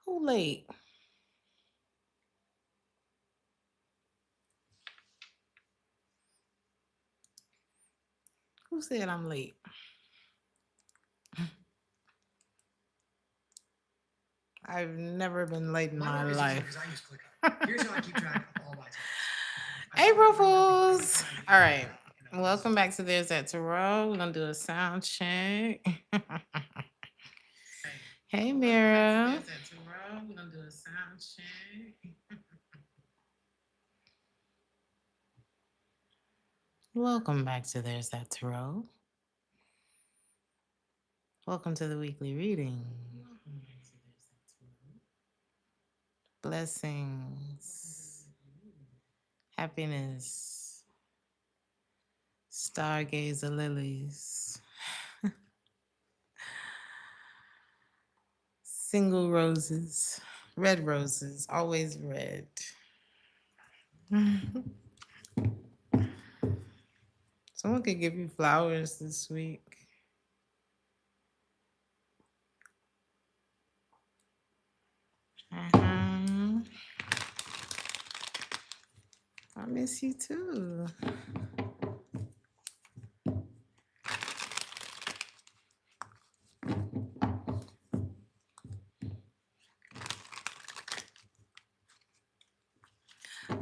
Who late? Who said I'm late? I've never been late in my life. Here's how I keep track of all my times. April Fools! All right. Welcome back to There's That Tarot. We're going to do a sound check. Hey, Mira. There's That Tarot. We're going to do a sound check. Welcome back to There's That Tarot. Welcome to the weekly reading. Blessings, happiness, stargazer lilies, single roses, red roses, always red. Someone could give you flowers this week. I miss you too.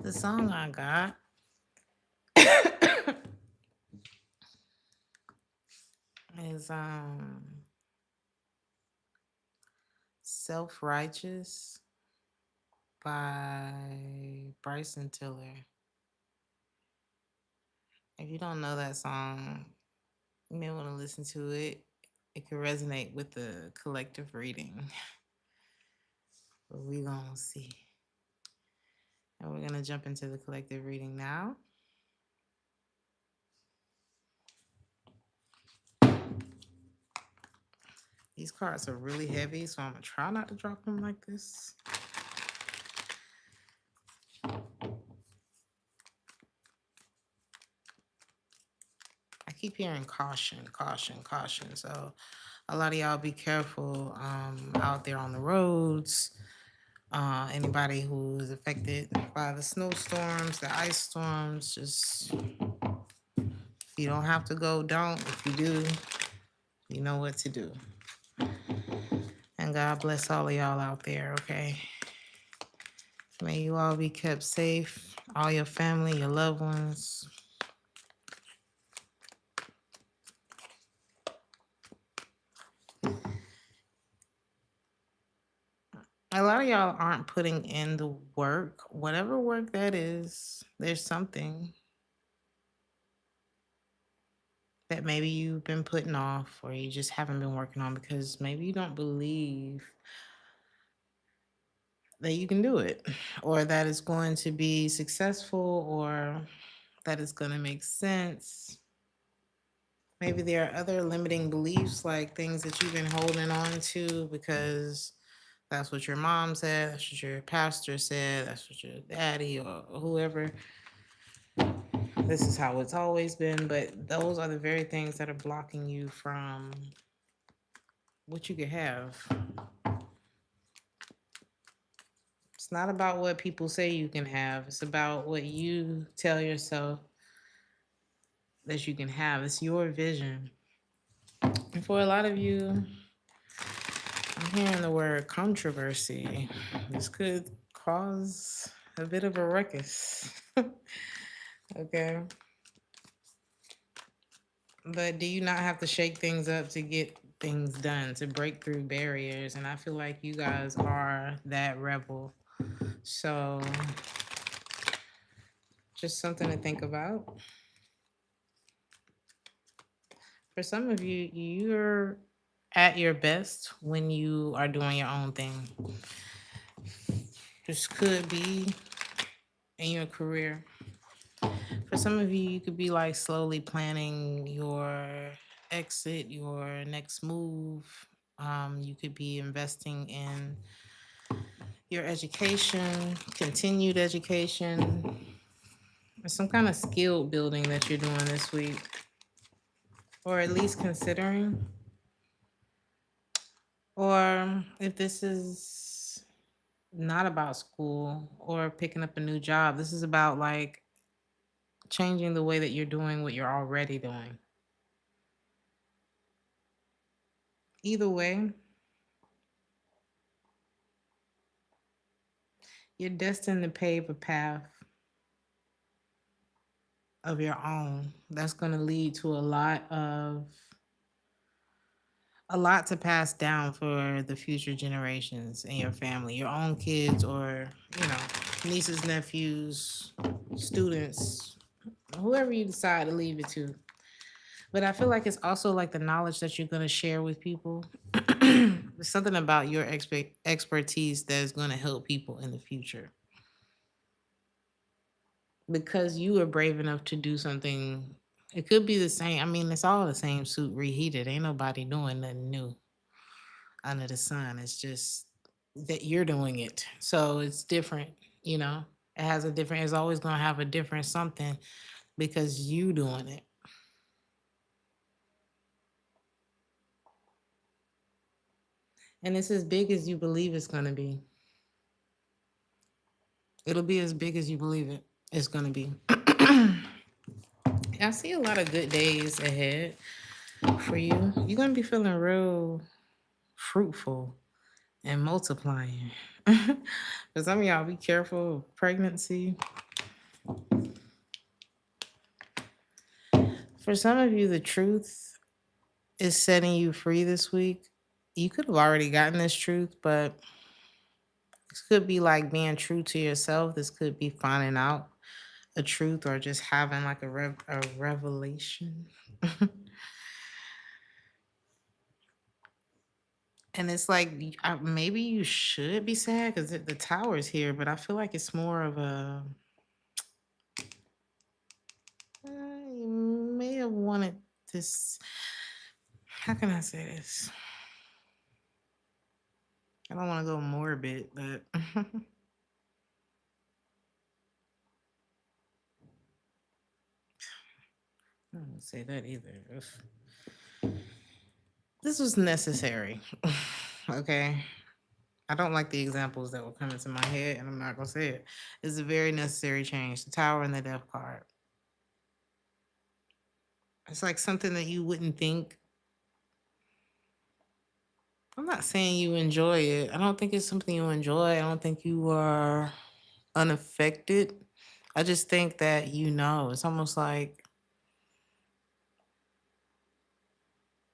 The song I got is Self-Righteous by Bryson Tiller. If you don't know that song, you may want to listen to it. It could resonate with the collective reading. But we're going to see. And we're going to jump into the collective reading now. These cards are really heavy, so I'm going to try not to drop them like this. I keep hearing caution, caution, caution. So a lot of y'all be careful out there on the roads. Anybody who is affected by the snowstorms, the ice storms, just if you don't have to go, don't. If you do, you know what to do. And God bless all of y'all out there, okay? May you all be kept safe, all your family, your loved ones. A lot of y'all aren't putting in the work. Whatever work that is, there's something that maybe you've been putting off or you just haven't been working on because maybe you don't believe that you can do it or that it's going to be successful or that it's going to make sense. Maybe there are other limiting beliefs, like things that you've been holding on to because that's what your mom said, that's what your pastor said, that's what your daddy or whoever. This is how it's always been, but those are the very things that are blocking you from what you could have. It's not about what people say you can have. It's about what you tell yourself that you can have. It's your vision. And for a lot of you, I'm hearing the word controversy. This could cause a bit of a ruckus. Okay. But do you not have to shake things up to get things done, to break through barriers? And I feel like you guys are that rebel. So just something to think about. For some of you, you're at your best when you are doing your own thing. This could be in your career. For some of you, you could be like slowly planning your exit, your next move. You could be investing in your education, continued education, or some kind of skill building that you're doing this week, or at least considering. Or if this is not about school or picking up a new job. This is about like changing the way that you're doing what you're already doing. Either way, you're destined to pave a path of your own that's going to lead to a lot to pass down for the future generations in your family, your own kids, or you know, nieces, nephews, students, whoever you decide to leave it to. But I feel like it's also like the knowledge that you're going to share with people. There's something about your expertise that is going to help people in the future because you were brave enough to do something. It could be the same. I mean, it's all the same suit reheated. Ain't nobody doing nothing new under the sun. It's just that you're doing it. So it's different, you know. It has a different, it's always gonna have a different something because you doing it. And it's as big as you believe it's gonna be. It'll be as big as you believe it's gonna be. I see a lot of good days ahead for you. You're gonna be feeling real fruitful and multiplying. For some of y'all, be careful of pregnancy. For some of you, the truth is setting you free this week. You could have already gotten this truth, but this could be like being true to yourself. This could be finding out a truth or just having like a revelation. And it's like maybe you should be sad because the tower is here, but I feel like it's more of a you may have wanted this. How can I say this? I don't want to go morbid, but I don't say that either. This was necessary. Okay. I don't like the examples that will come into my head, and I'm not gonna say it. It's a very necessary change. The tower and the death card. It's like something that you wouldn't think. I'm not saying you enjoy it. I don't think it's something you enjoy. I don't think you are unaffected. I just think that you know. It's almost like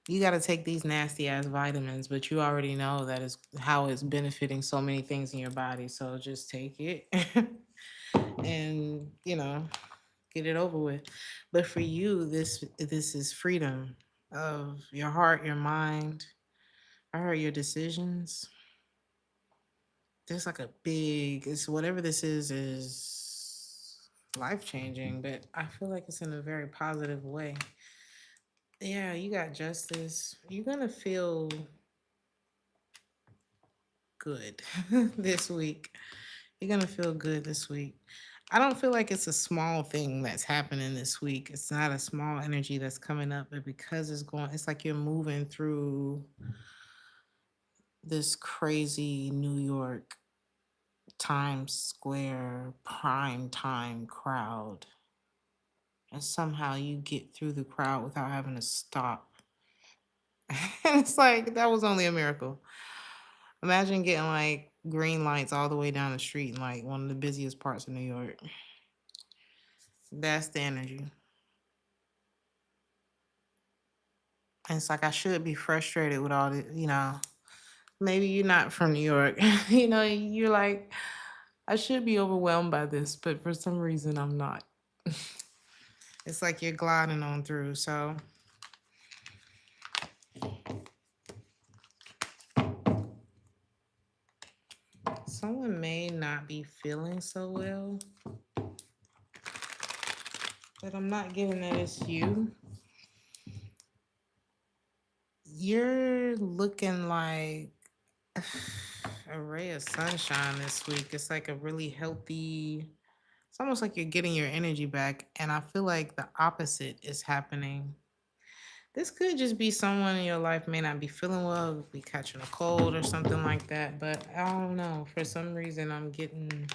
you got to take these nasty ass vitamins, but you already know that is how it's benefiting so many things in your body. So just take it and get it over with. But for you, this is freedom of your heart, your mind. I heard your decisions. There's like a big. It's whatever this is life changing, but I feel like it's in a very positive way. Yeah, you got justice. You're gonna feel good this week. You're gonna feel good this week. I don't feel like it's a small thing that's happening this week. It's not a small energy that's coming up, but because it's like you're moving through this crazy New York Times Square prime time crowd. And somehow you get through the crowd without having to stop. And it's like that was only a miracle. Imagine getting like green lights all the way down the street in like one of the busiest parts of New York. That's the energy. And it's like I should be frustrated with all the. Maybe you're not from New York. You're like, I should be overwhelmed by this, but for some reason I'm not. It's like you're gliding on through. So someone may not be feeling so well, but I'm not giving that it's you. You're looking like a ray of sunshine this week. It's like a really healthy, it's almost like you're getting your energy back. And I feel like the opposite is happening. This could just be someone in your life may not be feeling well, be catching a cold or something like that. But I don't know. For some reason, I'm getting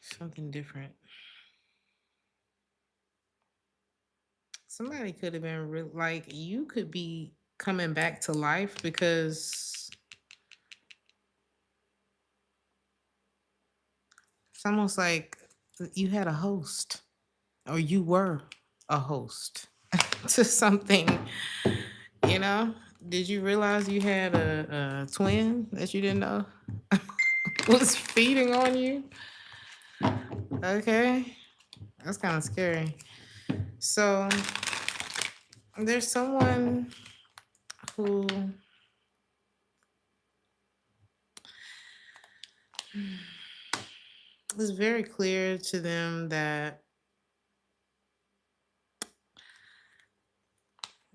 something different. Somebody could have been like, you could be coming back to life because it's almost like you had a host or you were a host to something, you know? Did you realize you had a twin that you didn't know was feeding on you? Okay. That's kind of scary. So there's someone who is very clear to them that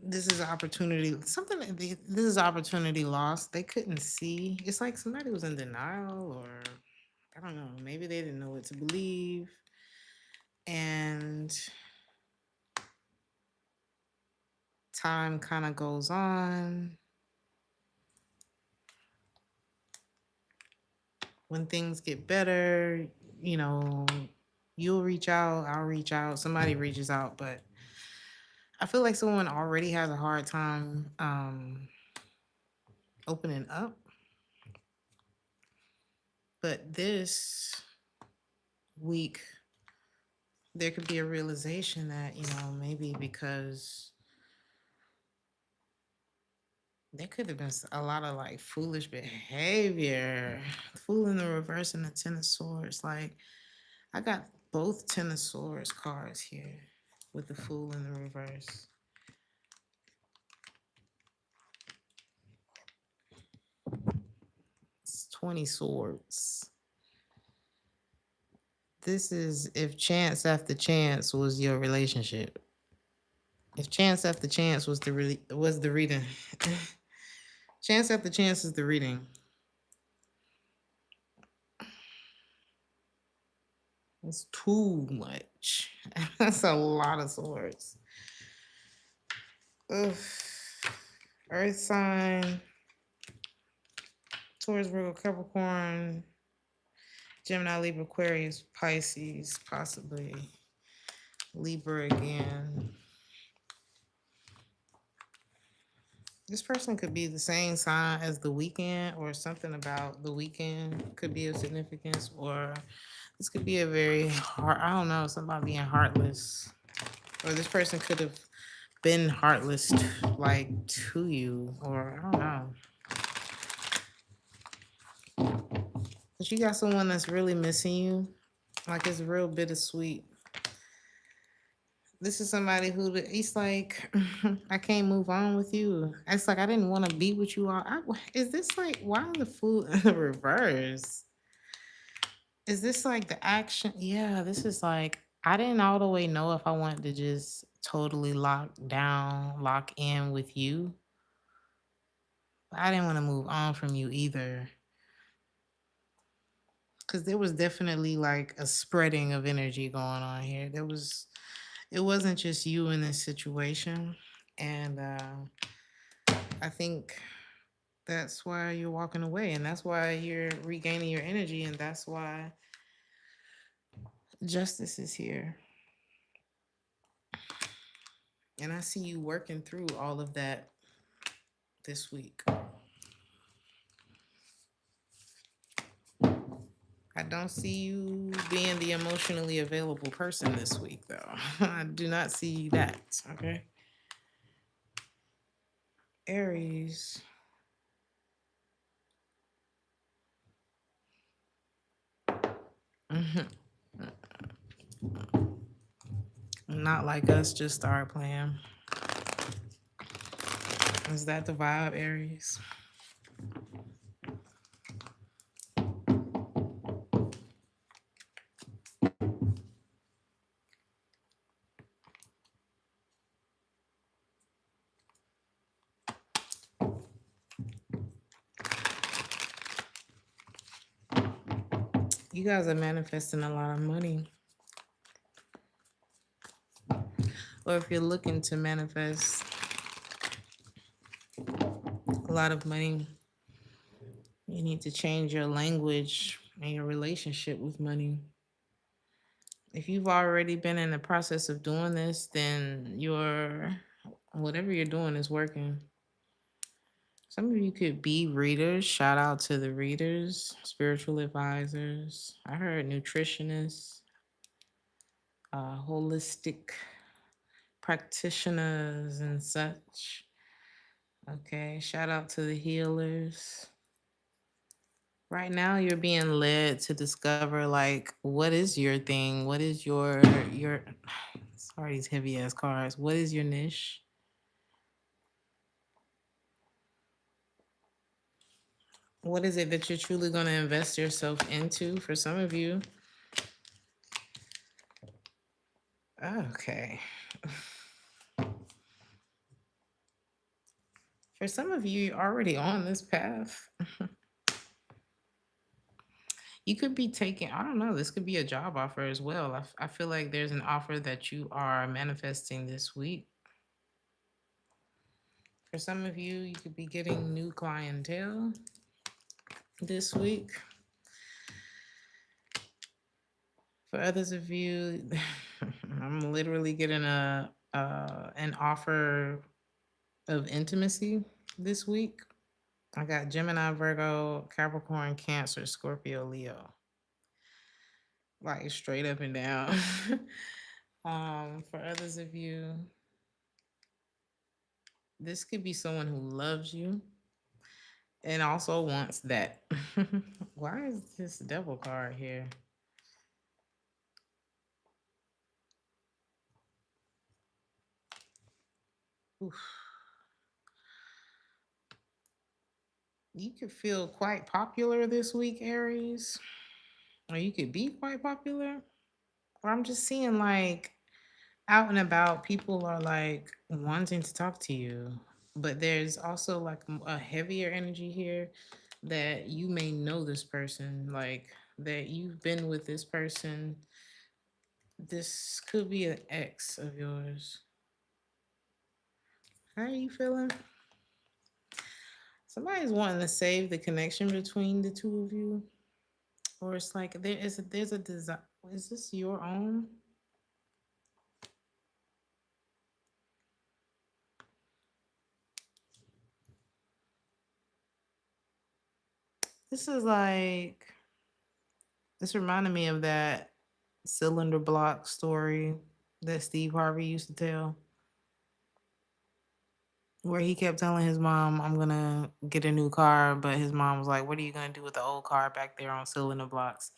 this is opportunity, something this is opportunity lost. They couldn't see. It's like somebody was in denial, or I don't know, maybe they didn't know what to believe. And time kind of goes on. When things get better, you know, you'll reach out, I'll reach out, somebody reaches out, but I feel like someone already has a hard time opening up. But this week, there could be a realization that, you know, maybe because there could have been a lot of like foolish behavior. Fool in the reverse and the Ten of Swords. Like, I got both Ten of Swords cards here with the Fool in the reverse. It's 20 swords. This is if chance after chance was your relationship. If chance after chance was the reading. Chance after chance is the reading. It's too much. That's a lot of swords. Ugh. Earth sign. Taurus, Virgo, Capricorn, Gemini, Libra, Aquarius, Pisces, possibly Libra again. This person could be the same sign as the weekend, or something about the weekend could be of significance, or this could be a very hard, I don't know, somebody being heartless. Or this person could have been heartless like to you, or I don't know. But you got someone that's really missing you. Like, it's real bittersweet. This is somebody who he's like, I can't move on with you. It's like I didn't want to be with you all. Is this like, why the Fool in the reverse? Is this like the action? Yeah, this is like, I didn't all the way know if I wanted to just totally lock in with you. But I didn't want to move on from you either. Because there was definitely like a spreading of energy going on here. It wasn't just you in this situation. And I think that's why you're walking away, and that's why you're regaining your energy, and that's why justice is here. And I see you working through all of that this week. I don't see you being the emotionally available person this week, though. I do not see that, okay? Aries. Not like us, just start playing. Is that the vibe, Aries? You guys are manifesting a lot of money. Or if you're looking to manifest a lot of money, you need to change your language and your relationship with money. If you've already been in the process of doing this, then your whatever you're doing is working. Some of you could be readers. Shout out to the readers, spiritual advisors. I heard nutritionists, holistic practitioners, and such. Okay, shout out to the healers. Right now, you're being led to discover like what is your thing. What is your? Sorry, these heavy ass cards. What is your niche? What is it that you're truly going to invest yourself into? For some of you, okay. For some of you, you're already on this path. You could be taking, I don't know, this could be a job offer as well. I feel like there's an offer that you are manifesting this week. For some of you, you could be getting new clientele this week. For others of you, I'm literally getting a an offer of intimacy this week. I got Gemini, Virgo, Capricorn, Cancer, Scorpio, Leo. Like straight up and down. For others of you, this could be someone who loves you and also wants that. Why is this devil card here? Oof. You could feel quite popular this week, Aries. Or you could be quite popular. Or I'm just seeing like out and about, people are like wanting to talk to you. But there's also like a heavier energy here that you may know this person, like that you've been with this person. This could be an ex of yours. How are you feeling? Somebody's wanting to save the connection between the two of you, or it's like there's a desire. Is this your own? This is like this reminded me of that cylinder block story that Steve Harvey used to tell, where he kept telling his mom, "I'm gonna get a new car," but his mom was like, "What are you gonna do with the old car back there on cylinder blocks?"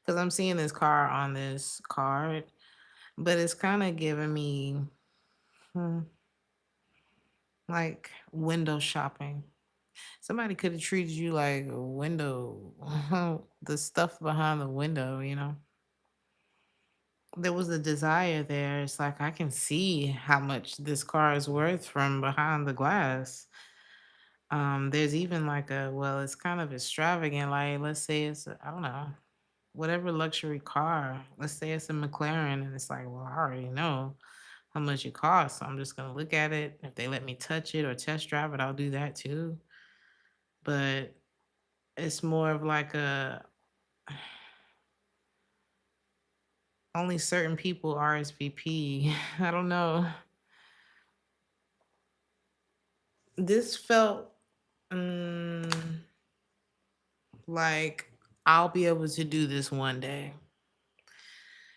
Because I'm seeing this car on this card, but it's kind of giving me hmm, like window shopping. Somebody could have treated you like a window, the stuff behind the window, you know. There was a desire there. It's like I can see how much this car is worth from behind the glass. There's even like a well, it's kind of extravagant. Like let's say it's I don't know, whatever luxury car. Let's say it's a McLaren, and it's like, well, I already know how much it costs. So I'm just gonna look at it. If they let me touch it or test drive it, I'll do that too. But it's more of like a only certain people RSVP. I don't know. This felt mm, like I'll be able to do this one day.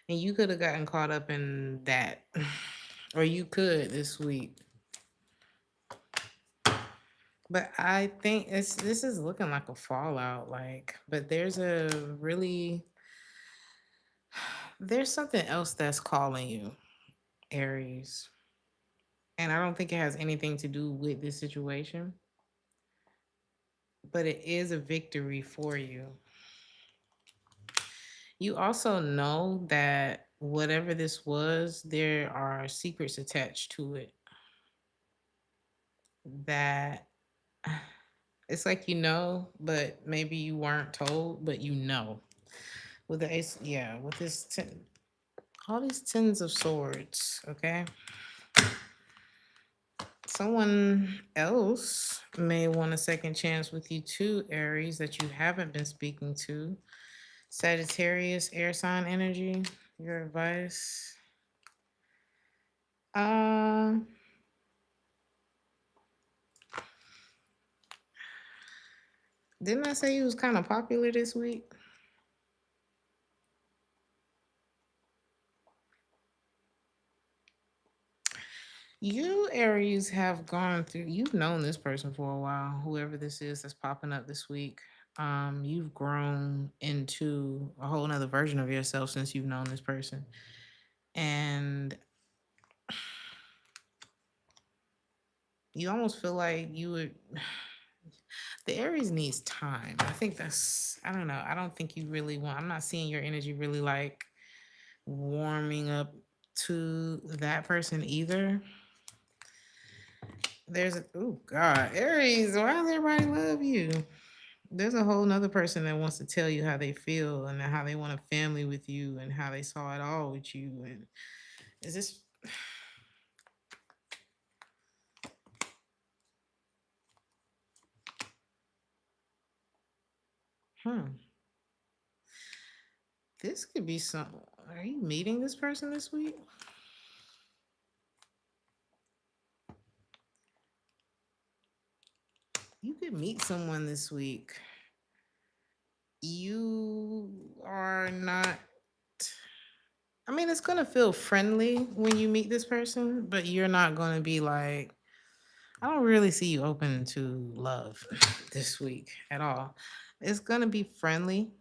And you could have gotten caught up in that. Or you could this week. But I think this is looking like a fallout, like, but there's something else that's calling you, Aries. And I don't think it has anything to do with this situation, but it is a victory for you. You also know that whatever this was, there are secrets attached to it that it's like you know, but maybe you weren't told, but you know. With the ace, yeah, with all these tens of swords, okay? Someone else may want a second chance with you too, Aries, that you haven't been speaking to. Sagittarius, air sign energy. Your advice. Um, didn't I say you was kind of popular this week? You Aries have gone through. You've known this person for a while. Whoever this is that's popping up this week. You've grown into a whole nother version of yourself since you've known this person, and you almost feel like you would. The Aries needs time. I think that's. I don't know. I don't think you really want. I'm not seeing your energy really like warming up to that person either. There's a oh God, Aries, why does everybody love you? There's a whole nother person that wants to tell you how they feel and how they want a family with you and how they saw it all with you. And is this hmm. This could be some are you meeting this person this week? You could meet someone this week. You are not I mean, it's gonna feel friendly when you meet this person, but you're not gonna be like, I don't really see you open to love this week at all. It's gonna be friendly.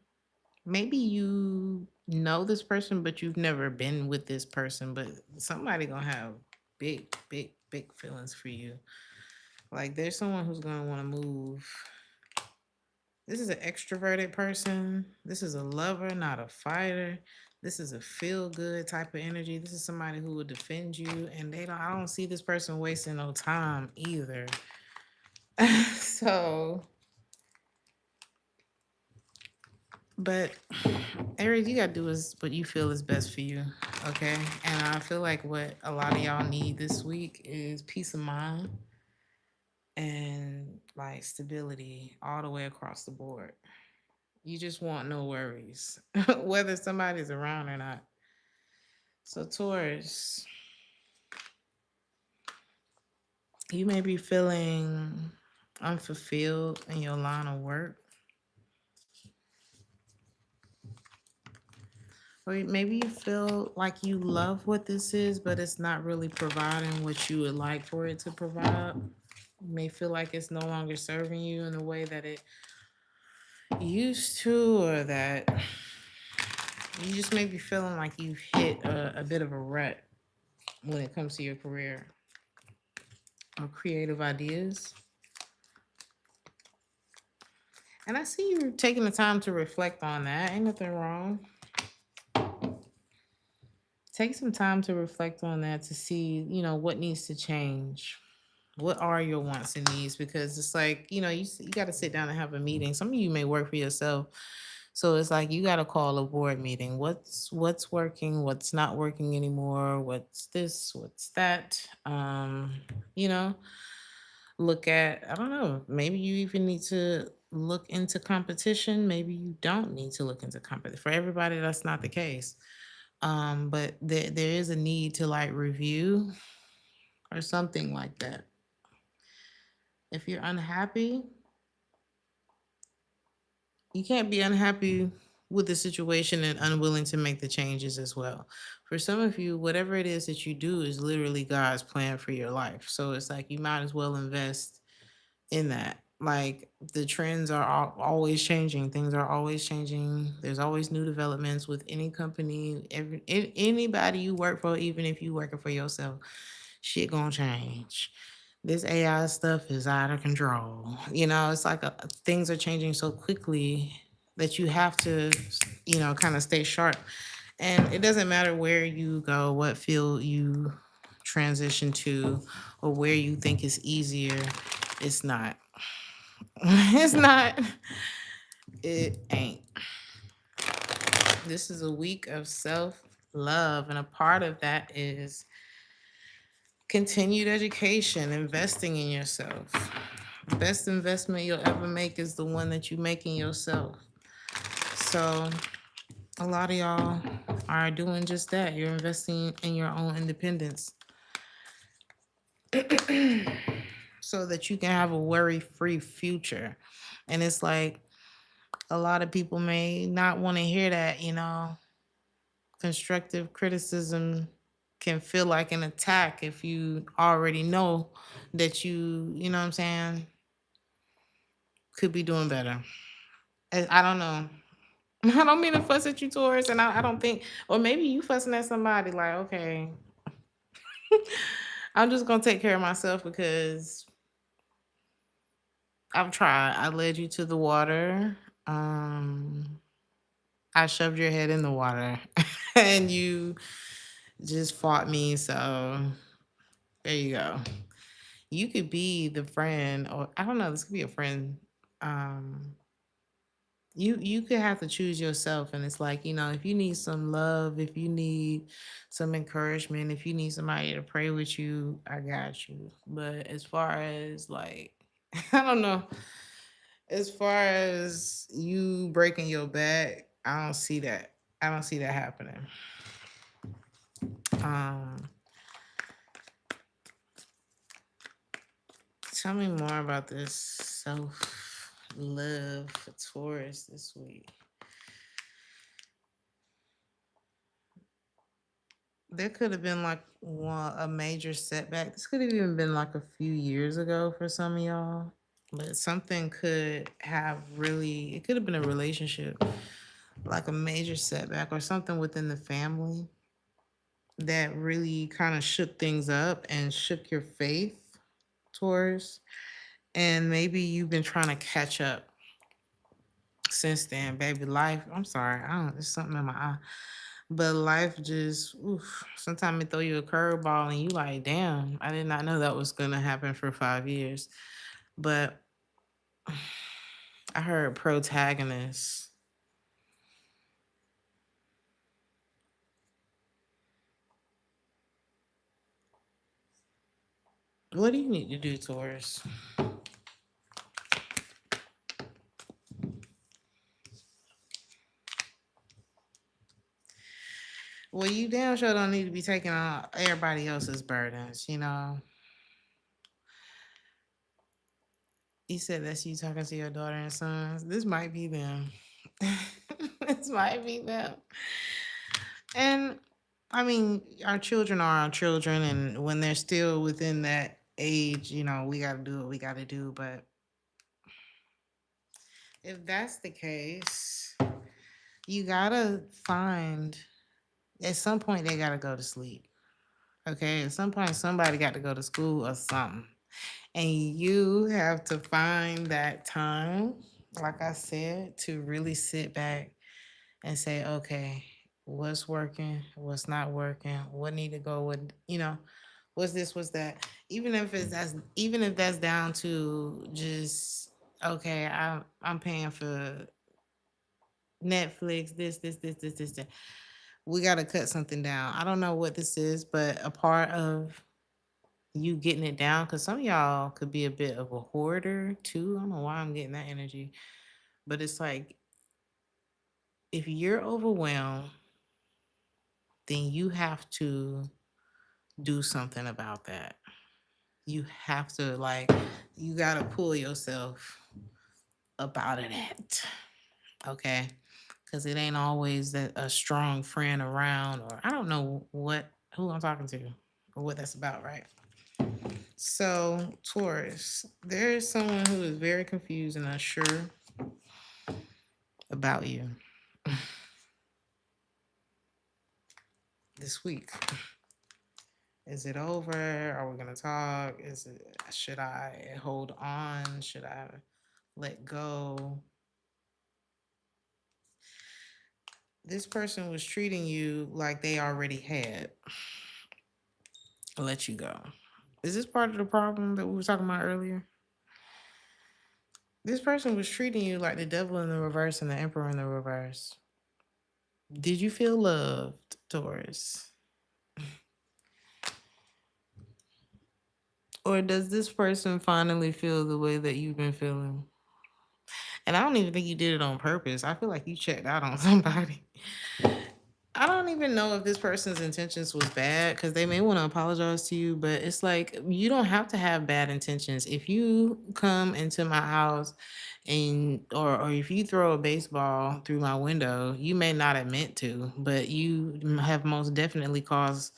Maybe you know this person, but you've never been with this person, but somebody gonna have big, big, big feelings for you. Like there's someone who's gonna want to move. This is an extroverted person. This is a lover, not a fighter. This is a feel good type of energy. This is somebody who will defend you, and I don't see this person wasting no time either. So, but Aries, you gotta do is what you feel is best for you, okay? And I feel like what a lot of y'all need this week is peace of mind and like stability all the way across the board. You just want no worries, whether somebody's around or not. So, Taurus, you may be feeling unfulfilled in your line of work. Or maybe you feel like you love what this is, but it's not really providing what you would like for it to provide. You may feel like it's no longer serving you in the way that it used to, or that you just may be feeling like you've hit a bit of a rut when it comes to your career or creative ideas. And I see you taking the time to reflect on that. Ain't nothing wrong. Take some time to reflect on that to see, what needs to change. What are your wants and needs? Because it's like, you got to sit down and have a meeting. Some of you may work for yourself. So it's like you got to call a board meeting. What's working, what's not working anymore, what's this, what's that? You know, look at, I don't know, maybe you even need to look into competition. Maybe you don't need to look into competition. For everybody, that's not the case. But there is a need to like review or something like that. If you're unhappy, you can't be unhappy with the situation and unwilling to make the changes as well. For some of you, whatever it is that you do is literally God's plan for your life. So it's like you might as well invest in that. Like the trends are always changing, things are always changing. There's always new developments with any company, anybody you work for, even if you working for yourself, shit gonna change. This AI stuff is out of control. It's like things are changing so quickly that you have to, kind of stay sharp. And it doesn't matter where you go, what field you transition to, or where you think is easier. It's not. It's not. It ain't. This is a week of self love, and a part of that is continued education, investing in yourself. The best investment you'll ever make is the one that you make in yourself. So a lot of y'all are doing just that. You're investing in your own independence so that you can have a worry-free future. And it's like a lot of people may not want to hear that, constructive criticism can feel like an attack if you already know that you know what I'm saying, could be doing better. I don't know. I don't mean to fuss at you, Taurus, and I don't think, or maybe you fussing at somebody like, okay, I'm just gonna take care of myself because I've tried. I led you to the water. Um, I shoved your head in the water, and you just fought me. So there you go. You could be the friend, or I don't know. This could be a friend. Um, you could have to choose yourself, and it's like, if you need some love, if you need some encouragement, if you need somebody to pray with you, I got you. But as far as like, I don't know, as far as you breaking your back, I don't see that. I don't see that happening. um Tell me more about this self love for Taurus this week. There could have been like a major setback. This could have even been like a few years ago for some of y'all. But something could have really, it could have been a relationship, like a major setback or something within the family that really kind of shook things up and shook your faith towards. And maybe you've been trying to catch up since then, baby. Life, I'm sorry, I don't, there's something in my eye. But life just, oof, sometimes it throw you a curveball and you like, damn, I did not know that was gonna happen for 5 years. But I heard protagonist. What do you need to do, Taurus? Well, you damn sure don't need to be taking on everybody else's burdens. You said that's you talking to your daughter and sons. This might be them. This might be them. And I mean, our children are our children, and when they're still within that age, we got to do what we got to do. But if that's the case, you got to find, at some point, they got to go to sleep. Okay. At some point, somebody got to go to school or something. And you have to find that time, like I said, to really sit back and say, okay, what's working, what's not working, what need to go with, what's this, what's that. Even if that's down to just, okay, I'm paying for Netflix, this. We gotta cut something down. I don't know what this is, but a part of you getting it down, because some of y'all could be a bit of a hoarder too. I don't know why I'm getting that energy, but it's like if you're overwhelmed, then you have to do something about that. You have to, like, you gotta pull yourself up out of that. Okay. Because it ain't always that a strong friend around, or I don't know who I'm talking to or what that's about, right? So, Taurus, there is someone who is very confused and unsure about you this week. Is it over? Are we gonna talk? Should I hold on? Should I let go? This person was treating you like they already had let you go. Is this part of the problem that we were talking about earlier? This person was treating you like the devil in the reverse and the emperor in the reverse. Did you feel loved, Taurus? Or does this person finally feel the way that you've been feeling? And I don't even think you did it on purpose. I feel like you checked out on somebody. I don't even know if this person's intentions was bad because they may want to apologize to you, but it's like you don't have to have bad intentions. If you come into my house and or if you throw a baseball through my window, you may not have meant to, but you have most definitely caused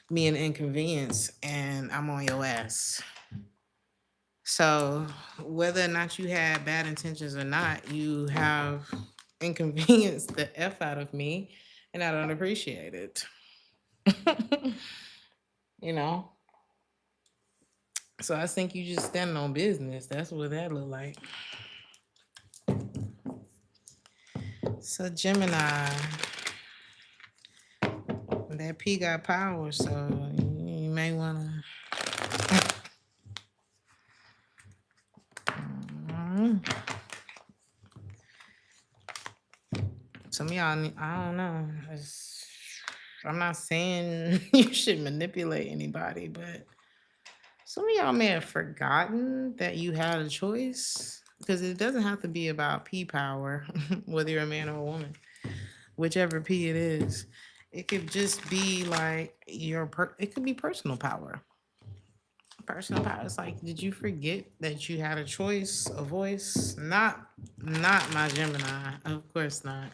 me an inconvenience and I'm on your ass. So whether or not you had bad intentions or not, you have inconvenienced the F out of me and I don't appreciate it. you know? So I think you just standing on business. That's what that look like. So Gemini, that P got power, so you may wanna some of y'all, I don't know. I'm not saying you should manipulate anybody, but some of y'all may have forgotten that you had a choice because it doesn't have to be about P power, whether you're a man or a woman, whichever P it is. It could just be like it could be personal power. Personal power. It's like, did you forget that you had a choice, a voice? Not my Gemini. Of course not.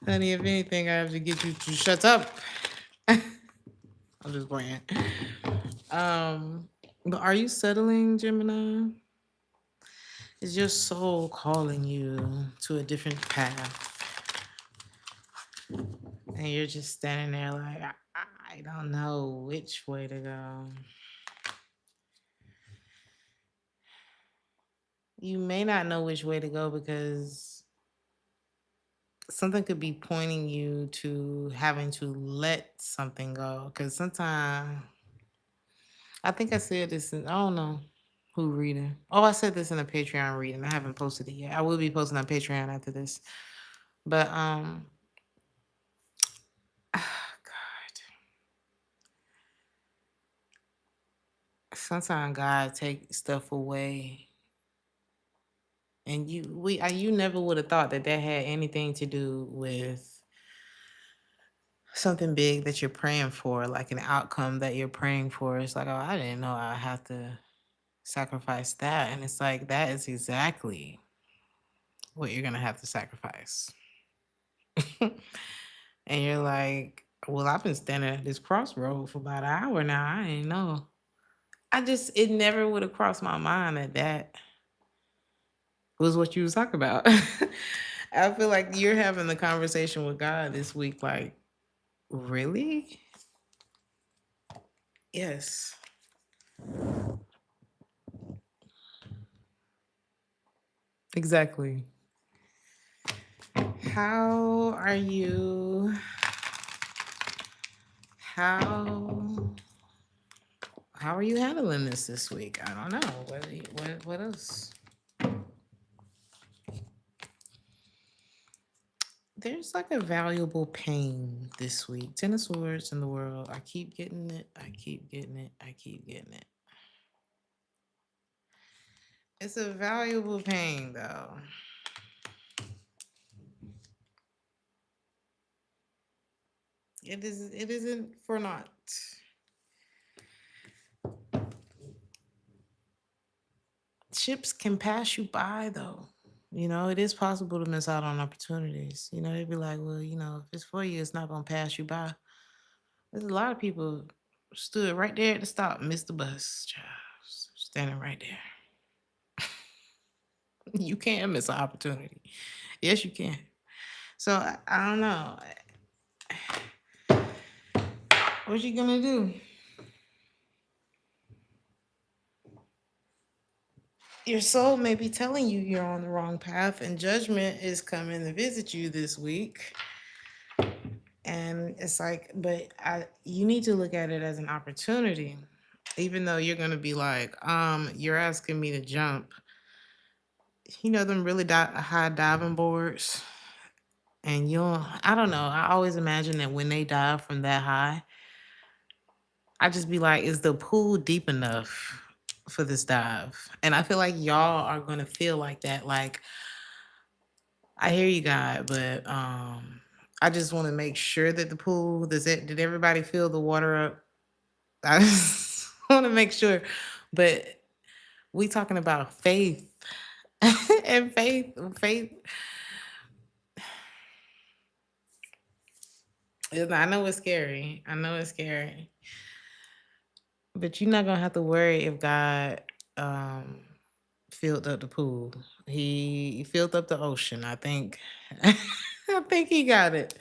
Honey, if anything, I have to get you to shut up. I'm just playing. But are you settling, Gemini? Is your soul calling you to a different path? And you're just standing there like, I don't know which way to go. You may not know which way to go because something could be pointing you to having to let something go. Because sometimes, I think I said this in, I don't know who reading. Oh, I said this in a Patreon reading. I haven't posted it yet. I will be posting on Patreon after this. But God, sometimes God take stuff away, and you never would have thought that had anything to do with something big that you're praying for, like an outcome that you're praying for. It's like, oh, I didn't know I have to sacrifice that, and it's like that is exactly what you're gonna have to sacrifice. And you're like, well, I've been standing at this crossroad for about an hour now. I didn't know. It never would have crossed my mind that was what you was talking about. I feel like you're having the conversation with God this week. Like, really? Yes. Exactly. How are you? How how are you handling this week? I don't know. What else? There's like a valuable pain this week. Ten of Swords in the world. I keep getting it. I keep getting it. I keep getting it. It's a valuable pain though. It isn't for naught. Ships can pass you by though. It is possible to miss out on opportunities. They'd be like, well, if it's for you, it's not gonna pass you by. There's a lot of people stood right there at the stop, missed the bus, child, standing right there. You can miss an opportunity. Yes, you can. So I don't know. What you gonna do? Your soul may be telling you you're on the wrong path, and judgment is coming to visit you this week. And it's like, but you need to look at it as an opportunity, even though you're gonna be like, you're asking me to jump. Them really high diving boards, and I don't know. I always imagine that when they dive from that high, I just be like, is the pool deep enough for this dive? And I feel like y'all are gonna feel like that. Like, I hear you, God, but I just want to make sure that the pool did everybody fill the water up? I just want to make sure. But we talking about faith. And faith. I know it's scary. I know it's scary. But you're not gonna have to worry if God um filled up the pool. He filled up the ocean. I think I think he got it.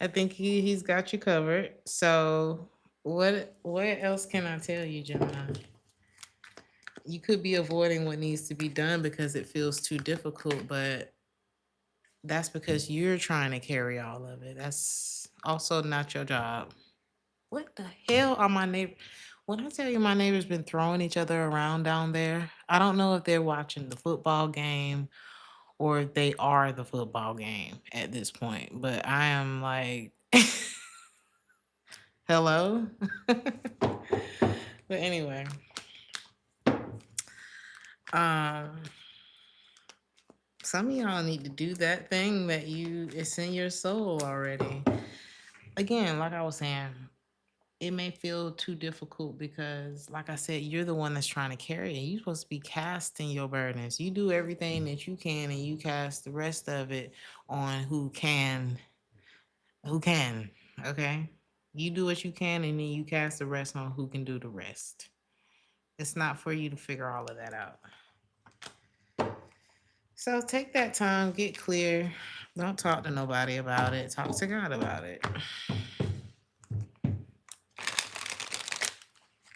I think he's got you covered. So what else can I tell you, Gemini? You could be avoiding what needs to be done because it feels too difficult, but that's because you're trying to carry all of it. That's also not your job. What the hell are my neighbors? When I tell you my neighbors been throwing each other around down there, I don't know if they're watching the football game or if they are the football game at this point. But I am like, hello? But anyway, um, some of y'all need to do that thing that it's in your soul already. Again, like I was saying, it may feel too difficult because, like I said, you're the one that's trying to carry it. You're supposed to be casting your burdens. You do everything that you can and you cast the rest of it on who can. Who can, okay? You do what you can and then you cast the rest on who can do the rest. It's not for you to figure all of that out. So take that time, get clear. Don't talk to nobody about it. Talk to God about it.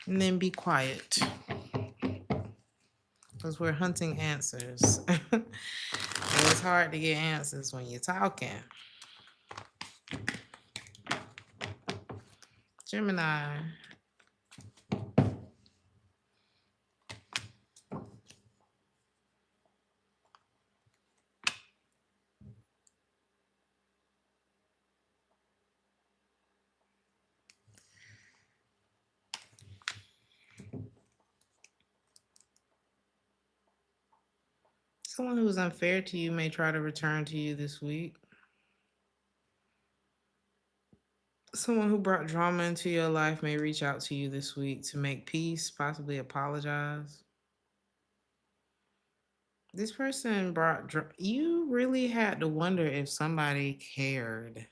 And then be quiet. Because we're hunting answers. And it's hard to get answers when you're talking. Gemini. Someone who was unfair to you may try to return to you this week. Someone who brought drama into your life may reach out to you this week to make peace, possibly apologize. This person you really had to wonder if somebody cared.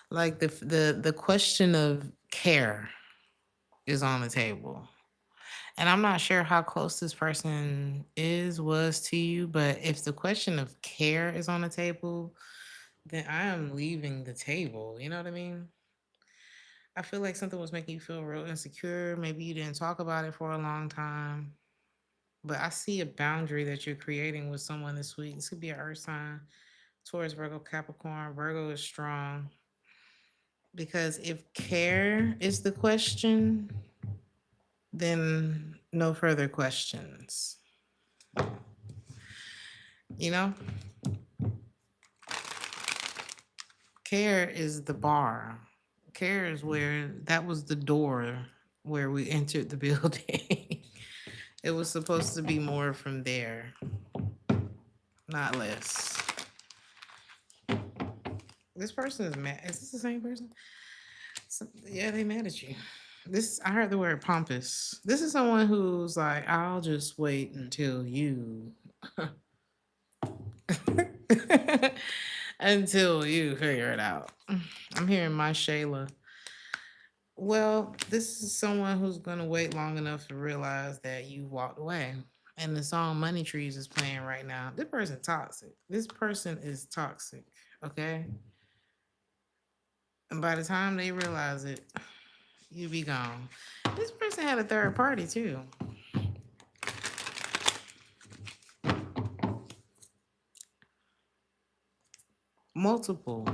Like the question of care is on the table. And I'm not sure how close this person was to you, but if the question of care is on the table, then I am leaving the table. You know what I mean? I feel like something was making you feel real insecure. Maybe you didn't talk about it for a long time. But I see a boundary that you're creating with someone this week. This could be an earth sign, Taurus, Virgo, Capricorn. Virgo is strong. Because if care is the question, then no further questions. You know? Care is the bar. Care is that was the door where we entered the building. It was supposed to be more from there, not less. This person is mad. Is this the same person? Yeah, they mad at you. I heard the word pompous. This is someone who's like, I'll just wait until you until you figure it out. I'm hearing my Shayla. Well, this is someone who's gonna wait long enough to realize that you walked away. And the song Money Trees is playing right now. This person toxic. This person is toxic. Okay. And by the time they realize it, you be gone. This person had a third party too. Multiple.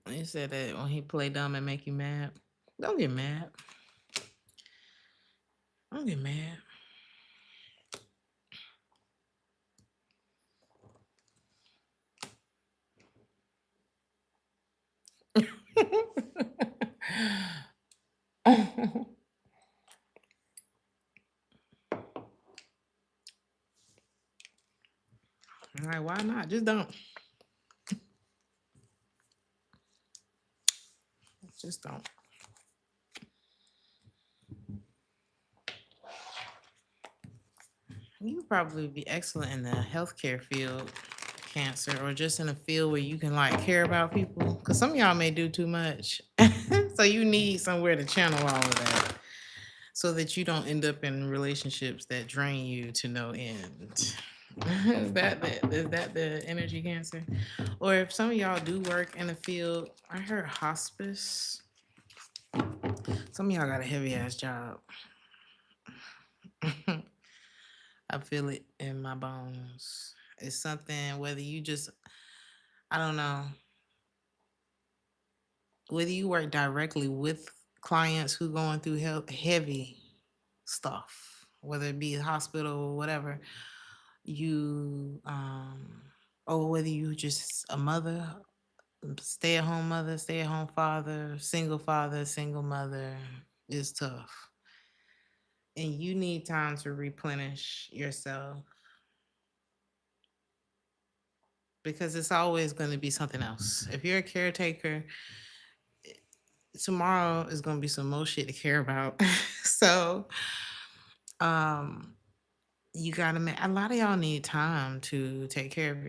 He said that when he play dumb and make you mad. Don't get mad. Don't get mad. I'm like, why not? Just don't. Just don't. You would probably be excellent in the healthcare field, Cancer, or just in a field where you can like care about people. Because some of y'all may do too much. So you need somewhere to channel all of that so that you don't end up in relationships that drain you to no end. Is that the energy, Cancer? Or if some of y'all do work in the field, I heard hospice. Some of y'all got a heavy ass job. I feel it in my bones. It's something, whether you just, I don't know, whether you work directly with clients who going through heavy stuff, whether it be hospital or whatever, you, or whether you just a mother, mother, stay at home father, single mother, is tough. And you need time to replenish yourself because it's always going to be something else. If you're a caretaker, tomorrow is going to be some more shit to care about. So, um, you got to make a lot of y'all need time to take care of